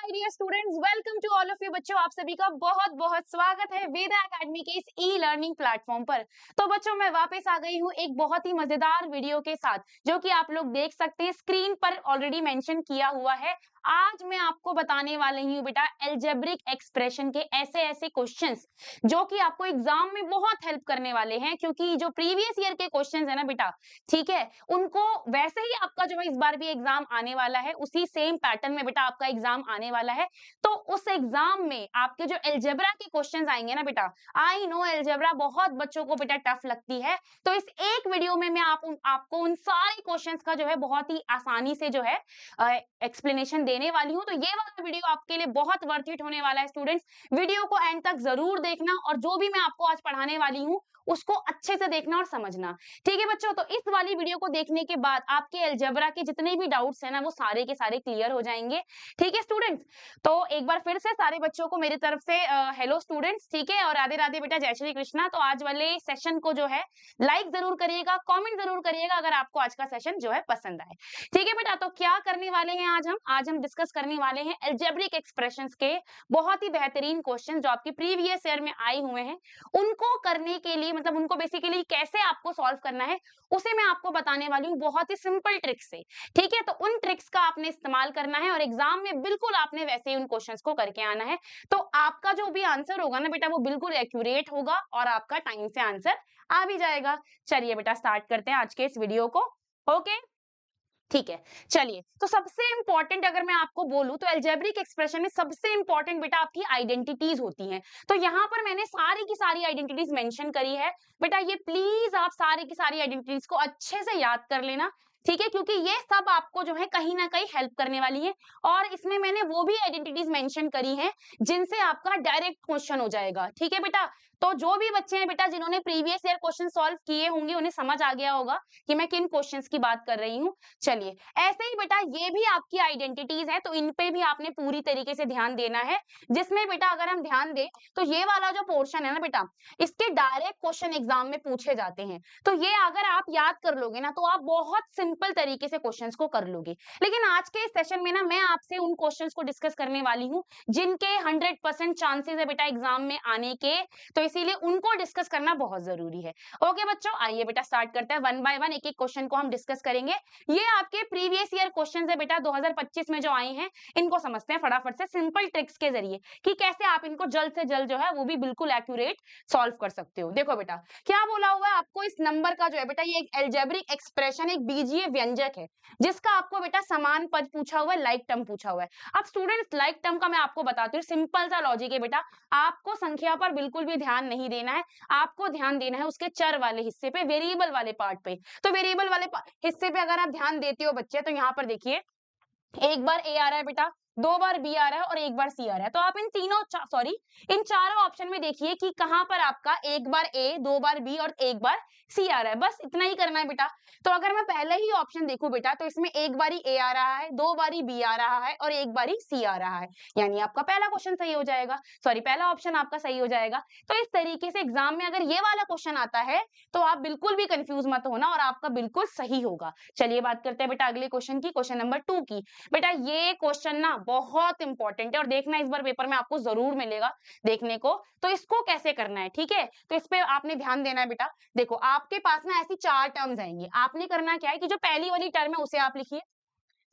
Dear students, welcome to all of you बच्चों। आप सभी का बहुत बहुत स्वागत है वेदा एकेडमी के इस ई लर्निंग प्लेटफॉर्म पर। तो बच्चों, मैं वापस आ गई हूँ एक बहुत ही मजेदार वीडियो के साथ, जो कि आप लोग देख सकते हैं स्क्रीन पर ऑलरेडी मेंशन किया हुआ है। आज मैं आपको बताने वाली हूँ बेटा एल्जेब्रिक एक्सप्रेशन के ऐसे ऐसे क्वेश्चंस जो कि आपको एग्जाम में बहुत हेल्प करने वाले हैं, क्योंकि जो प्रीवियस ईयर के क्वेश्चंस है ना बेटा, ठीक है, उनको वैसे ही आपका जो है इस बार भी एग्जाम आने वाला है, उसी सेम पैटर्न में बेटा आपका एग्जाम आने वाला है। तो उस एग्जाम में आपके जो अलजेब्रा के क्वेश्चंस आएंगे ना बेटा, आई नो अलजेब्रा बहुत बच्चों को बेटा टफ लगती है, तो इस एक वीडियो में मैं आपको उन सारे क्वेश्चंस का जो है बहुत ही आसानी से जो है एक्सप्लेनेशन देने वाली हूँ। तो ये वाला वीडियो आपके लिए बहुत वर्थ इट होने वाला है स्टूडेंट्स। वीडियो को एंड तक जरूर देखना और जो भी मैं आपको आज पढ़ाने वाली हूँ उसको अच्छे से देखना और समझना, ठीक है बच्चों। तो इस वाली वीडियो को देखने के बाद आपके अलजेब्रा के जितने भी डाउट्स है ना, वो सारे के सारे क्लियर हो जाएंगे, ठीक है स्टूडेंट्स। तो एक बार फिर से सारे बच्चों को मेरी तरफ से हेलो स्टूडेंट्स, ठीक है, और राधे राधे बेटा, जय श्री कृष्णा। तो आज वाले सेशन को जो है लाइक जरूर करिएगा, कमेंट जरूर करिएगा अगर आपको आज का सेशन जो है पसंद आए, ठीक है बेटा। तो क्या करने वाले हैं आज हम डिस्कस करने वाले हैं अलजेब्रिक एक्सप्रेशंस के बहुत ही बेहतरीन क्वेश्चन जो आपके प्रीवियस ईयर में आए हुए हैं। उनको करने के लिए, मतलब उनको बेसिकली कैसे आपको सॉल्व करना है, उसे मैं आपको बताने वाली हूँ बहुत ही सिंपल ट्रिक से, ठीक है। तो उन ट्रिक्स का आपने इस्तेमाल करना है और एग्जाम में बिल्कुल आपने वैसे ही उन क्वेश्चंस को करके आना है। तो आपका जो भी आंसर होगा ना बेटा, वो बिल्कुल एक्यूरेट होगा और आपका टाइम से आंसर आ भी जाएगा। चलिए बेटा स्टार्ट करते हैं आज के इस वीडियो को। ओके, ठीक है, चलिए। तो सबसे इंपॉर्टेंट अगर मैं आपको बोलूं तो अलजेब्रिक एक्सप्रेशन में सबसे इंपॉर्टेंट बेटा आपकी आइडेंटिटीज होती हैं। तो यहाँ पर मैंने सारी की सारी आइडेंटिटीज मेंशन करी है बेटा, ये प्लीज आप सारी की सारी आइडेंटिटीज को अच्छे से याद कर लेना, ठीक है, क्योंकि ये सब आपको जो है कहीं ना कहीं हेल्प करने वाली है। और इसमें मैंने वो भी आइडेंटिटीज मेंशन करी हैं जिनसे आपका डायरेक्ट क्वेश्चन हो जाएगा, ठीक है बेटा। तो जो भी बच्चे हैं बेटा जिन्होंने प्रीवियस ईयर क्वेश्चन सॉल्व किए होंगे, उन्हें समझ आ गया होगा कि मैं किन क्वेश्चंस की बात कर रही हूँ। चलिए, ऐसे ही बेटा ये भी आपकी आइडेंटिटीज है, तो इन पे भी आपने पूरी तरीके से ध्यान देना है। जिसमें बेटा अगर हम ध्यान दें तो ये वाला जो पोर्शन है ना बेटा, इसके डायरेक्ट क्वेश्चन एग्जाम में पूछे जाते हैं। तो ये अगर आप याद कर लोगे ना, तो आप बहुत सिंपल तरीके से क्वेश्चंस को कर लोगे। लेकिन आज के इस सेशन में ना मैं आपसे उन क्वेश्चंस को डिस्कस करने वाली हूँ जिनके 100% चांसेस है बेटा एग्जाम में आने के, तो इसीलिए उनको डिस्कस करना बहुत जरूरी है। ओके बच्चों, आइए बेटा स्टार्ट करते हैं, वन बाय वन एक एक क्वेश्चन को हम डिस्कस करेंगे। ये आपके प्रीवियस ईयर क्वेश्चंस है बेटा 2025 में जो आए हैं, इनको समझते हैं फटाफट से सिंपल ट्रिक्स के जरिए कि कैसे आप इनको जल्द से जल्द जो है वो भी बिल्कुल एक्यूरेट सॉल्व कर सकते हो। देखो बेटा क्या बोला हुआ है आपको, इस नंबर का जो है बेटा ये एक अलजेब्रिक एक्सप्रेशन, एक बीजीय व्यंजक है जिसका आपको बेटा समान पद पूछा हुआ है, लाइक टर्म पूछा हुआ है। अब स्टूडेंट्स लाइक टर्म का मैं आपको बताती हूँ, सिंपल सा लॉजिक है बेटा, आपको संख्या पर बिल्कुल भी ध्यान नहीं देना है, आपको ध्यान देना है उसके चर वाले हिस्से पे, वेरिएबल वाले पार्ट पे। तो वेरिएबल वाले हिस्से पे अगर आप ध्यान देते हो बच्चे, तो यहाँ पर देखिए एक बार ए आ रहा है बेटा, दो बार बी आ रहा है और एक बार सी आ रहा है। तो आप इन तीनों सॉरी इन चारों ऑप्शन में देखिए कि कहां पर आपका एक बार ए, दो बार बी और एक बार सी आ रहा है, बस इतना ही करना है बेटा। तो अगर मैं पहले ही ऑप्शन देखूं बेटा, तो इसमें एक बारी ए आ रहा है, दो बारी बी आ रहा है और एक बारी सी आ रहा है, यानी आपका पहला क्वेश्चन सही हो जाएगा, सॉरी पहला ऑप्शन आपका सही हो जाएगा। तो इस तरीके से एग्जाम में अगर ये वाला क्वेश्चन आता है तो आप बिल्कुल भी कंफ्यूज मत होना और आपका बिल्कुल सही होगा। चलिए बात करते हैं बेटा अगले क्वेश्चन की, क्वेश्चन नंबर 2 की। बेटा ये क्वेश्चन ना बहुत इंपॉर्टेंट है और देखना इस बार पेपर में आपको जरूर मिलेगा देखने को। तो इसको कैसे करना है, ठीक है, तो इस पे आपने ध्यान देना है बेटा। देखो आपके पास ना ऐसी चार टर्म्स आएंगी, आपने करना क्या है कि जो पहली वाली टर्म है उसे आप लिखिए,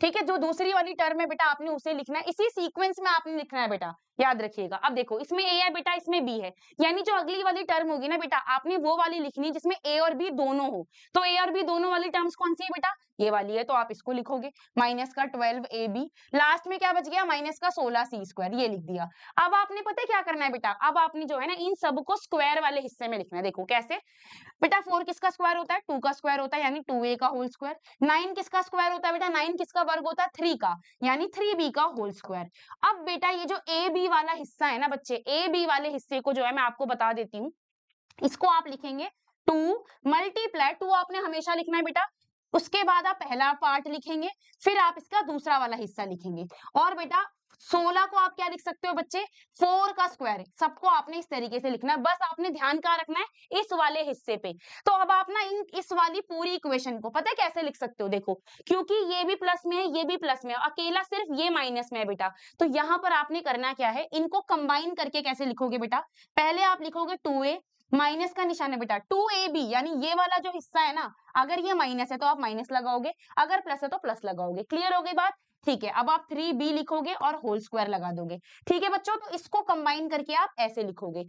ठीक है, जो दूसरी वाली टर्म है बेटा आपने उसे लिखना है, इसी सीक्वेंस में आपने लिखना है बेटा, याद रखिएगा। अब देखो इसमें ए है बेटा, इसमें बी है, यानी जो अगली वाली टर्म होगी ना बेटा, आपने वो वाली लिखनी है जिसमें ए और बी दोनों हो। तो ए और बी दोनों वाली टर्म्स कौन सी है बेटा, ये वाली है, तो आप इसको लिखोगे माइनस का 12 ए बी, लास्ट में क्या बच गया माइनस का 16 सी स्क्वायर, ये लिख दिया। अब आपने पता है क्या करना है बेटा, अब आपने जो है ना इन सबको स्क्वायर वाले हिस्से में लिखना है। देखो कैसे बेटा, 4 किसका स्क्वायर होता है, 2 का स्क्वायर होता है यानी 2a का होल स्क्वायर। 9 किसका स्क्वायर होता है बेटा, 9 किसका वर्ग होता है, 3 का, यानी 3b का होल स्क्वायर। अब बेटा ये जो a b वाला हिस्सा है ना बच्चे, a b वाले हिस्से को जो है मैं आपको बता देती हूँ, इसको आप लिखेंगे 2 मल्टीप्लाई 2 आपने हमेशा लिखना है बेटा, उसके बाद आप पहला पार्ट लिखेंगे, फिर आप इसका दूसरा वाला हिस्सा लिखेंगे, और बेटा 16 को आप क्या लिख सकते हो बच्चे, 4 का स्क्वायर है। सबको आपने इस तरीके से लिखना है, बस आपने ध्यान कहाँ रखना है, इस वाले हिस्से पे। तो अब आप ना इस वाली पूरी इक्वेशन को पता है कैसे लिख सकते हो, देखो क्योंकि ये भी प्लस में है, ये भी प्लस में है, अकेला सिर्फ ये माइनस में है बेटा। तो यहाँ पर आपने करना क्या है, इनको कंबाइन करके कैसे लिखोगे बेटा, पहले आप लिखोगे 2a, माइनस का निशान है बेटा 2ab, यानी ये वाला जो हिस्सा है ना, अगर ये माइनस है तो आप माइनस लगाओगे, अगर प्लस है तो प्लस लगाओगे। क्लियर हो गई बात? ठीक है, अब आप 3b लिखोगे और होल स्क्वायर लगा दोगे। ठीक है बच्चों, तो इसको कंबाइन करके आप ऐसे लिखोगे,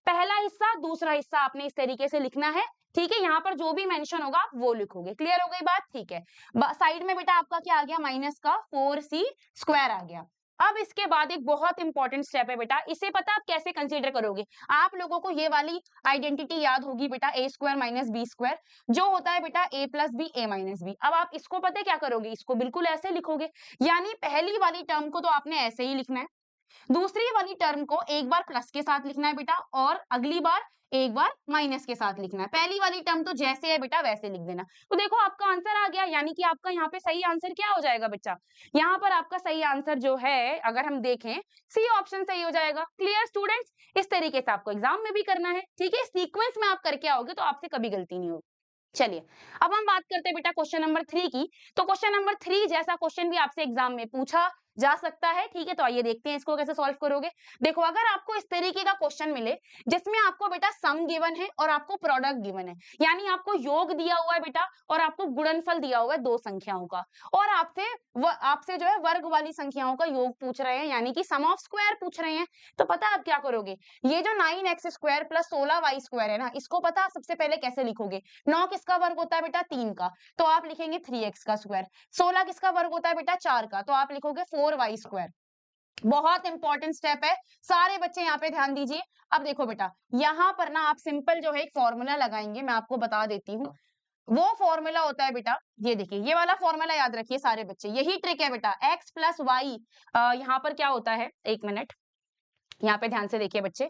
पहला हिस्सा दूसरा हिस्सा आपने इस तरीके से लिखना है। ठीक है, यहाँ पर जो भी मेंशन होगा आप वो लिखोगे। क्लियर हो गई बात? ठीक है, साइड में बेटा आपका क्या आ गया, माइनस का 4c स्क्वायर आ गया। अब इसके बाद एक बहुत इंपॉर्टेंट स्टेप है बेटा, इसे पता आप कैसे कंसीडर करोगे, आप लोगों को ये वाली आइडेंटिटी याद होगी बेटा, ए स्क्वायर माइनस बी स्क्वायर, जो होता है बेटा ए प्लस बी ए माइनस बी। अब आप इसको पता है क्या करोगे, इसको बिल्कुल ऐसे लिखोगे, यानी पहली वाली टर्म को तो आपने ऐसे ही लिखना है, दूसरी वाली टर्म को एक बार प्लस के साथ लिखना है बेटा, और अगली बार एक बार माइनस के साथ लिखना है। पहली वाली टर्म तो जैसे है बेटा वैसे लिख देना। तो देखो आपका आंसर आ गया, यानी कि आपका यहाँ पे सही आंसर क्या हो जाएगा बच्चा, यहाँ पर आपका सही आंसर जो है अगर हम देखें, सी ऑप्शन सही हो जाएगा। Clear students? इस तरीके से आपको एग्जाम में भी करना है। ठीक है, सीक्वेंस में आप करके आओगे तो आपसे कभी गलती नहीं होगी। चलिए, अब हम बात करते हैं बेटा क्वेश्चन नंबर 3 की। तो क्वेश्चन नंबर 3 जैसा क्वेश्चन भी आपसे एग्जाम में पूछा जा सकता है। ठीक है, तो आइए देखते हैं इसको कैसे सॉल्व करोगे। देखो, अगर आपको इस तरीके का क्वेश्चन मिले जिसमें आपको बेटा सम गिवन है और आपको प्रोडक्ट गिवन है, यानी आपको योग दिया हुआ है बेटा और आपको गुणनफल दिया हुआ है दो संख्याओं का, और आपसे जो है वर्ग वाली संख्याओं का योग पूछ रहे हैं, यानी कि सम ऑफ स्क्वायर पूछ रहे हैं, तो पता है आप क्या करोगे, ये जो 9x square plus 16y square है ना, इसको पता आप सबसे पहले कैसे लिखोगे, 9 किसका वर्ग होता है बेटा 3 का, तो आप लिखेंगे 3x का स्क्वायर, 16 किसका वर्ग होता है बेटा 4 का, तो आप लिखोगे 4y स्क्वायर। बहुत इंपॉर्टेंट स्टेप है, सारे बच्चे यहाँ पे ध्यान दीजिए। अब देखो बेटा, यहाँ पर ना आप सिंपल जो है एक फॉर्मूला लगाएंगे, मैं आपको बता देती हूँ। वो फॉर्मूला होता है बेटा, ये देखिए, ये वाला फॉर्मूला याद रखिए सारे बच्चे, यही ट्रिक है बेटा, x प्लस वाई, यहाँ पर क्या होता है, एक मिनट, यहाँ पे ध्यान से देखिए बच्चे,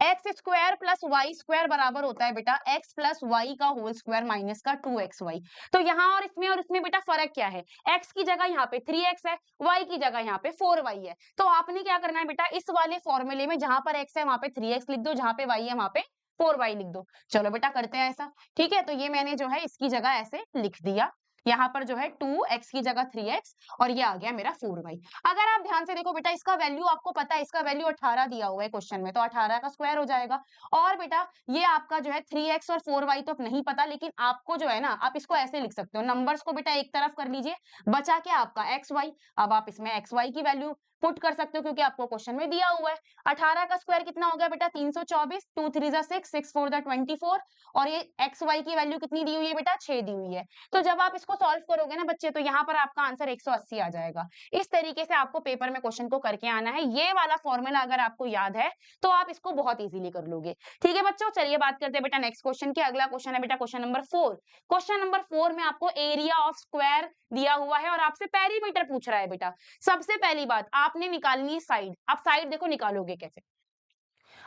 X square plus Y square बराबर होता है बेटा एक्स प्लस वाई का होल स्क्वायर माइनस का 2xy। तो यहाँ और इसमें बेटा फर्क क्या है, एक्स की जगह यहाँ पे 3x है, वाई की जगह यहाँ पे 4y है। तो आपने क्या करना है बेटा, इस वाले फॉर्मूले में जहां पर x है वहां पे 3x लिख दो, जहां पे y है वहां पे 4y लिख दो। चलो बेटा करते हैं ऐसा। ठीक है, तो ये मैंने जो है इसकी जगह ऐसे लिख दिया, यहाँ पर जो है 2x की जगह 3x, और ये आ गया मेरा 4y। अगर आप ध्यान से देखो बेटा, इसका वैल्यू आपको पता है, इसका वैल्यू 18 दिया हुआ है क्वेश्चन में, तो 18 का स्क्वायर हो जाएगा। और बेटा ये आपका जो है 3x और 4y तो नहीं पता, लेकिन आपको जो है ना, आप इसको ऐसे लिख सकते हो, नंबर्स को बेटा एक तरफ कर लीजिए, बचा क्या आपका xy। अब आप इसमें xy की वैल्यू पुट कर सकते हो क्योंकि आपको क्वेश्चन में दिया हुआ है। 18 का स्क्वायर कितना हो गया बेटा 324, 2 3 जा 6, 6 4 जा 24, और ये एक्स वाई की वैल्यू कितनी दी हुई है बेटा 6 दी हुई है। तो जब आप इसको सॉल्व करोगे ना बच्चे, तो यहाँ पर आपका आंसर 180 आ जाएगा। इस तरीके से आपको पेपर में क्वेश्चन को करके आना है। ये वाला फॉर्मूला अगर आपको याद है तो आप इसको बहुत इजीली कर लोगे। ठीक है बच्चों, चलिए बात करते हैं बेटा नेक्स्ट क्वेश्चन की। अगला क्वेश्चन है बेटा क्वेश्चन नंबर 4। क्वेश्चन नंबर 4 में आपको एरिया ऑफ स्क्वायर दिया हुआ है और आपसे पेरीमीटर पूछ रहा है बेटा। सबसे पहली बात आपने निकालनी है साइड। आप साइड देखो निकालोगे कैसे,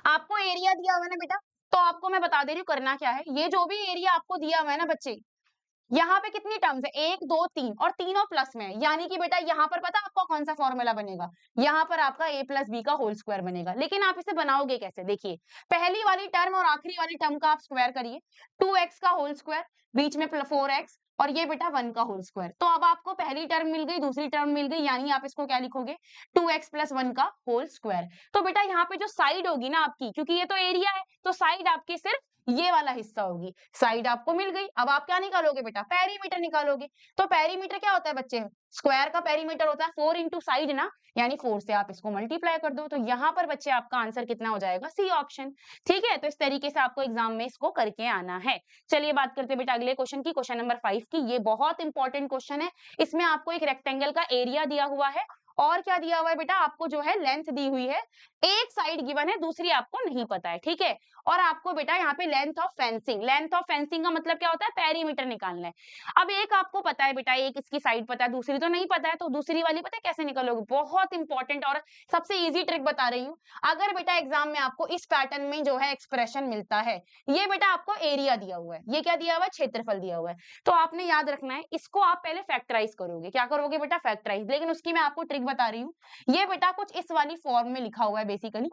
आपको एरिया दिया हुआ है ना बेटा, तो आपको मैं बता दे रही हूँ करना क्या है। ये जो भी एरिया आपको दिया हुआ है ना बच्चे, यहाँ पे कितनी टर्म्स है, 1 2 3, और तीनों प्लस में है, यानी कि बेटा यहाँ पर पता आपका कौन सा फॉर्मूला बनेगा, यहाँ पर आपका a प्लस बी का होल स्क्वायर बनेगा। लेकिन आप इसे बनाओगे कैसे, देखिए पहली वाली टर्म और आखिरी वाली टर्म का आप स्क्वायर करिए, 2x का होल स्क्वायर, बीच में 4x, और ये बेटा 1 का होल स्क्वायर। तो अब आपको पहली टर्म मिल गई, दूसरी टर्म मिल गई, यानी आप इसको क्या लिखोगे 2x प्लस 1 का होल स्क्वायर। तो बेटा यहाँ पे जो साइड होगी ना आपकी, क्योंकि ये तो एरिया है, तो साइड आपकी सिर्फ ये वाला हिस्सा होगी, साइड आपको मिल गई। अब आप क्या निकालोगे बेटा, पेरीमीटर निकालोगे। तो पेरीमीटर क्या होता है बच्चे, स्क्वायर का पेरीमीटर होता है 4 इंटू साइड ना, यानी 4 से आप इसको मल्टीप्लाई कर दो। तो यहाँ पर बच्चे आपका आंसर कितना हो जाएगा, सी ऑप्शन। ठीक है, तो इस तरीके से आपको एग्जाम में इसको करके आना है। चलिए बात करते हैं बेटा अगले क्वेश्चन की, क्वेश्चन नंबर 5 की। ये बहुत इंपॉर्टेंट क्वेश्चन है, इसमें आपको एक रेक्टेंगल का एरिया दिया हुआ है और क्या दिया हुआ है बेटा, आपको जो है लेंथ दी हुई है एक साइड गिवन है, दूसरी आपको नहीं पता है, ठीक है। और आपको बेटा यहाँ पे लेंथ ऑफ फेंसिंग का मतलब क्या होता है, पेरीमीटर निकालना है। अब एक आपको पता है बेटा, एक इसकी साइड पता है, दूसरी तो नहीं पता है, तो दूसरी वाली पता है कैसे निकालोगे, बहुत इंपॉर्टेंट और सबसे इजी ट्रिक बता रही हूँ। अगर बेटा एग्जाम में आपको इस पैटर्न में जो है एक्सप्रेशन मिलता है, ये बेटा आपको एरिया दिया हुआ है, ये क्या दिया हुआ है, क्षेत्रफल दिया हुआ है, तो आपने याद रखना है, इसको आप पहले फैक्टराइज करोगे। क्या करोगे बेटा, फैक्टराइज। लेकिन उसकी मैं आपको ट्रिक बता रही हूँ। ये बेटा कुछ इस वाली फॉर्म में लिखा हुआ है बेसिकली,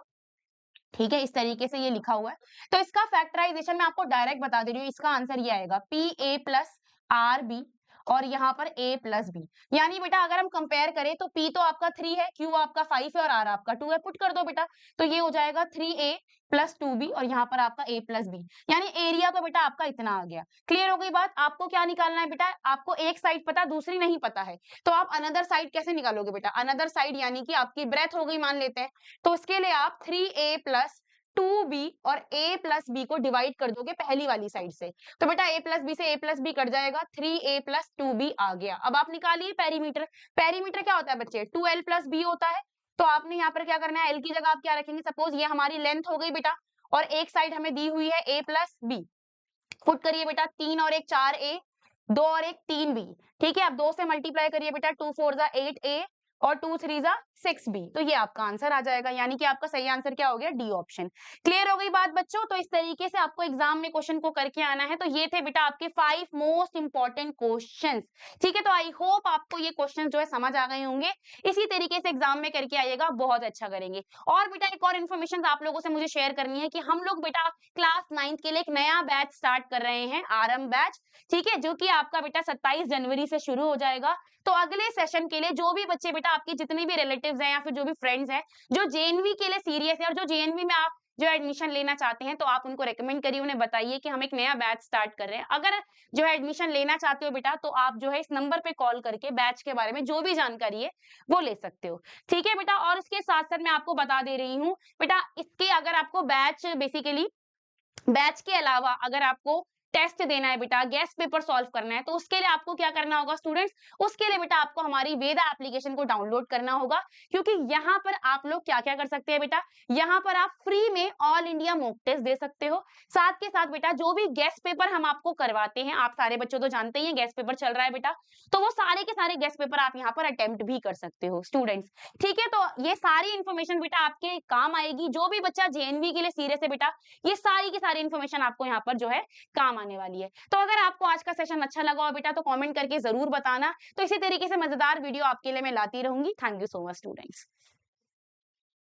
ठीक है, इस तरीके से ये लिखा हुआ है। तो इसका फैक्टराइजेशन मैं आपको डायरेक्ट बता दे रही हूँ, इसका आंसर ये आएगा P A plus R B और यहाँ पर a प्लस बी। यानी बेटा अगर हम कंपेयर करें तो p तो आपका 3 है, q आपका 5 है और r आपका 2 है, पुट कर दो बेटा, तो ये हो जाएगा 3a प्लस 2b और यहाँ पर आपका a प्लस बी। यानी एरिया तो बेटा आपका इतना आ गया। क्लियर हो गई बात। आपको क्या निकालना है बेटा, आपको एक साइड पता दूसरी नहीं पता है, तो आप अनदर साइड कैसे निकालोगे बेटा, अनदर साइड यानी कि आपकी ब्रेथ हो गई मान लेते हैं, तो उसके लिए आप 3a प्लस 2b और a प्लस बी को डिवाइड कर दोगे पहली वाली साइड से, तो बेटा a प्लस बी से a प्लस बी कट जाएगा, 3a प्लस 2b आ गया। अब आप निकालिए पेरीमीटर। पेरीमीटर क्या होता है बच्चे, 2l प्लस b होता है। तो आपने यहाँ पर क्या करना है, l की जगह आप क्या रखेंगे, सपोज ये हमारी लेंथ हो गई बेटा और एक साइड हमें दी हुई है a प्लस बी, पुट करिए बेटा, 3 और 1 4a, 2 और 1 3b, ठीक है। अब 2 से मल्टीप्लाई करिए बेटा, 2 4 जा 8a और 2 3 जा 6b, तो ये आपका आंसर आ जाएगा। यानी कि आपका सही आंसर क्या हो गया, डी ऑप्शन। क्लियर हो गई बात बच्चों। तो इस तरीके से आपको एग्जाम में क्वेश्चन को करके आना है। तो ये थे बेटा आपके 5 मोस्ट इंपॉर्टेंट क्वेश्चंस, ठीक है। तो आई होप आपको ये क्वेश्चन जो है समझ आ गए होंगे। इसी तरीके से एग्जाम में करके आइएगा, बहुत अच्छा करेंगे। और बेटा एक और इन्फॉर्मेशन आप लोगों से मुझे शेयर करनी है कि हम लोग बेटा क्लास 9th के लिए एक नया बैच स्टार्ट कर रहे हैं, आरंभ बैच, ठीक है, जो कि आपका बेटा 27 जनवरी से शुरू हो जाएगा। तो अगले सेशन के लिए जो भी बच्चे बेटा आपके जितने भी रिलेटिव्स हैं या फिर जो भी फ्रेंड्स हैं जो जेएनवी के लिए सीरियस है और जो जेएनवी में आप जो एडमिशन लेना चाहते हैं, तो आप उनको रेकमेंड करिए, उन्हें बताइए कि हम एक नया बैच स्टार्ट कर रहे हैं। अगर जो है एडमिशन लेना चाहते हो बेटा, तो आप जो है इस नंबर पे कॉल करके बैच के बारे में जो भी जानकारी है वो ले सकते हो, ठीक है बेटा। और इसके साथ साथ मैं आपको बता दे रही हूँ बेटा, इसके अगर आपको बैच बेसिकली बैच के अलावा अगर आपको टेस्ट देना है बेटा, गेस्ट पेपर सॉल्व करना है, तो उसके लिए आपको क्या करना होगा स्टूडेंट्स, उसके लिए बेटा आपको हमारी वेदा एप्लीकेशन को डाउनलोड करना होगा। क्योंकि यहाँ पर आप लोग क्या क्या कर सकते हैं बेटा, यहाँ पर आप फ्री में ऑल इंडिया मॉक टेस्ट दे सकते हो। साथ के साथ बेटा जो भी गेस्ट पेपर हम आपको करवाते हैं, आप सारे बच्चों तो जानते ही हैं गेस्ट पेपर चल रहा है बेटा, तो वो सारे के सारे गेस्ट पेपर आप यहाँ पर अटेम्प्ट भी कर सकते हो स्टूडेंट्स, ठीक है। तो ये सारी इन्फॉर्मेशन बेटा आपके काम आएगी। जो भी बच्चा जेएनवी के लिए सीरियस है बेटा, ये सारी की सारी इन्फॉर्मेशन आपको यहाँ पर जो है काम आने वाली है। तो अगर आपको आज का सेशन अच्छा लगा हो बेटा, तो कमेंट करके जरूर बताना। तो इसी तरीके से मजेदार वीडियो आपके लिए मैं लाती रहूंगी। Thank you so much students.